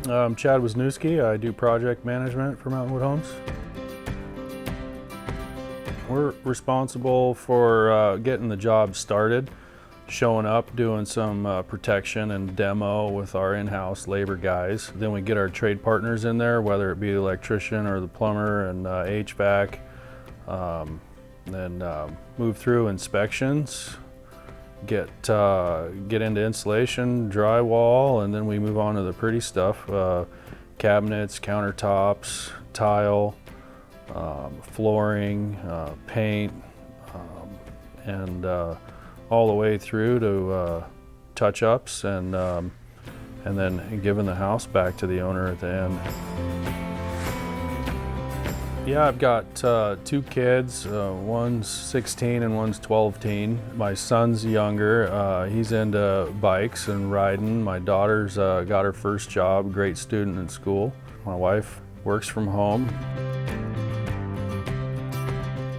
I'm Chad Wisniewski. I do project management for Mountainwood Homes. We're responsible for getting the job started, showing up, doing some protection and demo with our in-house labor guys. Then we get our trade partners in there, whether it be the electrician or the plumber and HVAC. Then move through inspections, get into installation, drywall, and then we move on to the pretty stuff, cabinets, countertops, tile, flooring, paint, and all the way through to touch-ups and then giving the house back to the owner at the end. Yeah, I've got two kids. One's 16 and one's 12-teen. My son's younger. He's into bikes and riding. My daughter's got her first job, great student in school. My wife works from home.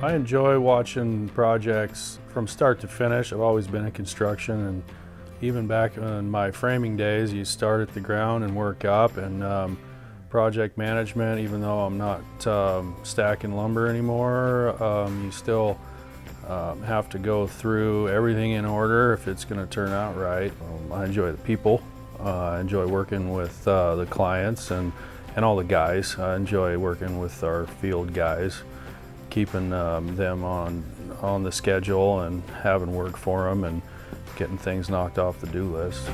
I enjoy watching projects from start to finish. I've always been in construction, and even back in my framing days, you start at the ground and work up. And project management, even though I'm not stacking lumber anymore, you still have to go through everything in order if it's going to turn out right. I enjoy the people. I enjoy working with the clients and all the guys. I enjoy working with our field guys, keeping them on the schedule and having work for them and getting things knocked off the do list.